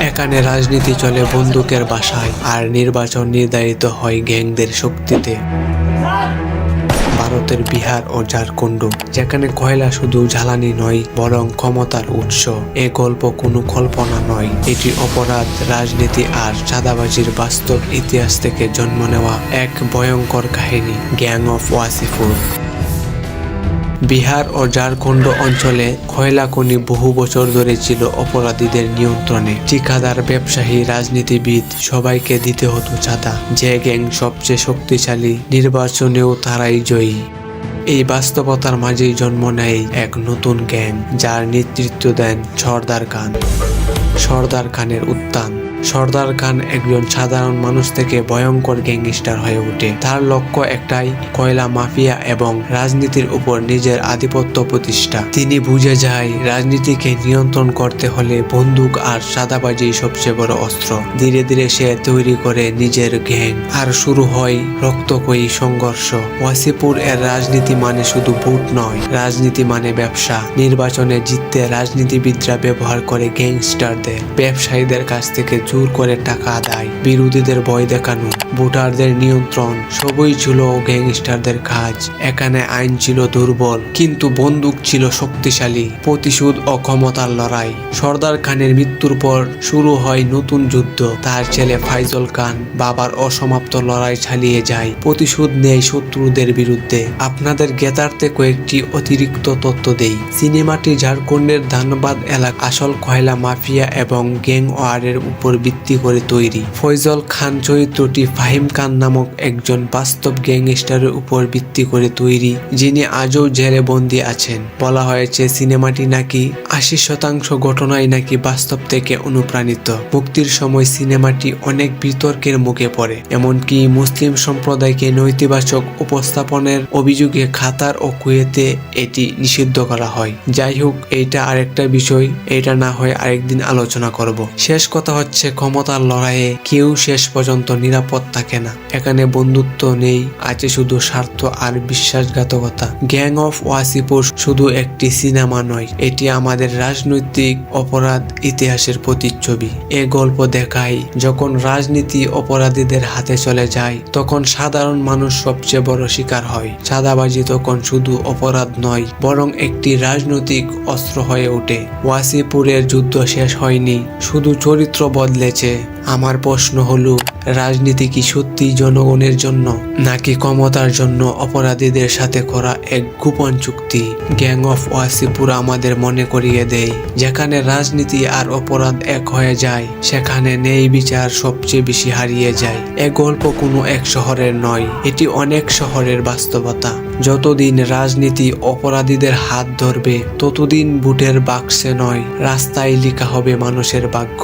এখানে রাজনীতি চলে বন্দুকের বাসায়, আর নির্বাচন নির্ধারিত হয় গ্যাংদের শক্তিতে। ভারতের বিহার ও ঝাড়খণ্ড, যেখানে কয়লা শুধু জ্বালানি নয় বরং ক্ষমতার উৎস। এ গল্প কোনো কল্পনা নয়, এটি অপরাধ, রাজনীতি আর চাঁদাবাজির বাস্তব ইতিহাস থেকে জন্ম নেওয়া এক ভয়ঙ্কর কাহিনী, গ্যাং অফ ওয়াসিপুর। বিহার ও ঝাড়খণ্ড অঞ্চলে কয়লা খনি বহু বছর ধরে ছিল অপরাধীদের নিয়ন্ত্রণে। ঠিকাদার, ব্যবসায়ী, রাজনীতিবিদ সবাইকে দিতে হতো চাঁদা। যে গ্যাং সবচেয়ে শক্তিশালী, নির্বাচনেও তারাই জয়ী। এই বাস্তবতার মাঝেই জন্ম নেয় এক নতুন গ্যাং, যার নেতৃত্ব দেন সর্দার খান। সর্দার খানের উত্থান। সর্দার খান একজন সাধারণ মানুষ থেকে ভয়ঙ্কর গ্যাংস্টার হয়ে ওঠে। তার লক্ষ্য একটাই, কয়লা মাফিয়া এবং রাজনীতির উপর নিজের আধিপত্য প্রতিষ্ঠা। তিনি বুঝে যায় রাজনীতিকে নিয়ন্ত্রণ করতে হলে বন্দুক আর চাঁদাবাজি সবচেয়ে বড় অস্ত্র। ধীরে ধীরে সে তৈরি করে নিজের গ্যাং, আর শুরু হয় রক্তক্ষয়ী সংঘর্ষ। ওয়াসিপুর এর রাজনীতি মানে শুধু ভোট নয়, রাজনীতি মানে ব্যবসা। নির্বাচনে জিততে রাজনীতিবিদরা ব্যবহার করে গ্যাংস্টারদের, ব্যবসায়ীদের কাছ থেকে জোর করে টাকা আদায়, বিরোধীদের ভয় দেখানো, ভোটারদের নিয়ন্ত্রণ, সবই ছিল গ্যাংস্টারদের কাজ। এখানে আইন ছিল দুর্বল, কিন্তু বন্দুক ছিল শক্তিশালী। প্রতিশোধ ও ক্ষমতার লড়াই। সর্দার খানের মৃত্যুর পর শুরু হয় নতুন যুদ্ধ। তার ছেলে ফাইজল খান বাবার অসমাপ্ত লড়াই চালিয়ে যায়, প্রতিশোধ নেয় শত্রুদের বিরুদ্ধে। আপনাদের জ্ঞাতার্থে কয়েকটি অতিরিক্ত তথ্য দেই। সিনেমাটি ঝাড়খণ্ডের ধানবাদ এলাকা আসল কয়লা মাফিয়া এবং গ্যাং ওয়ারের উপর ভিত্তি করে তৈরি। ফয়জল খান চরিত্রটি ফাহিম খান নামক একজন বাস্তব গ্যাংস্টারের উপর ভিত্তি করে তৈরি, যিনি আজও জেলে বন্দী আছেন। বলা হয়েছে সিনেমাটি নাকি ৮০% ঘটনাই নাকি বাস্তব থেকে অনুপ্রাণিত। মুক্তির সময় সিনেমাটি অনেক বিতর্কের মুখে পড়ে, এমনকি মুসলিম সম্প্রদায়কে নৈতিবাচক উপস্থাপনের অভিযোগে কাতার ও কুয়েতে এটি নিষিদ্ধ করা হয়। যাই হোক, এইটা আরেকটা বিষয়, এটা না হয় আরেকদিন আলোচনা করব। শেষ কথা হচ্ছে, ক্ষমতার লড়াইয়ে কেউ শেষ পর্যন্ত নিরাপদ থাকে না। এখানে বন্ধুত্ব নেই, আছে শুধু স্বার্থ আর বিশ্বাসঘাতকতা। গ্যাং অফ ওয়াসিপুর শুধু একটি সিনেমা নয়, এটি আমাদের রাজনৈতিক অপরাধ ইতিহাসের প্রতিচ্ছবি। এ গল্প দেখায়, যখন রাজনীতি অপরাধীদের হাতে চলে যায়, তখন সাধারণ মানুষ সবচেয়ে বড় শিকার হয়। চাঁদাবাজি তখন শুধু অপরাধ নয়, বরং একটি রাজনৈতিক অস্ত্র হয়ে ওঠে। ওয়াসিপুরের যুদ্ধ শেষ হয়নি, শুধু চরিত্র বদলেছে। আমার প্রশ্ন হলো, রাজনীতি কি সত্যি জনগণের জন্য, নাকি ক্ষমতার জন্য অপরাধীদের সাথে করা এক গোপন চুক্তি? গ্যাং অফ ওয়াসিপুর আমাদের মনে করিয়ে দেয়, যেখানে রাজনীতি আর অপরাধ এক হয়ে যায়, সেখানে ন্যায় বিচার সবচেয়ে বেশি হারিয়ে যায়। এ গল্প কোনো এক শহরের নয়, এটি অনেক শহরের বাস্তবতা। যতদিন রাজনীতি অপরাধীদের হাত ধরবে, ততদিন ভোটের বাক্সে নয়, রাস্তায় লেখা হবে মানুষের ভাগ্য।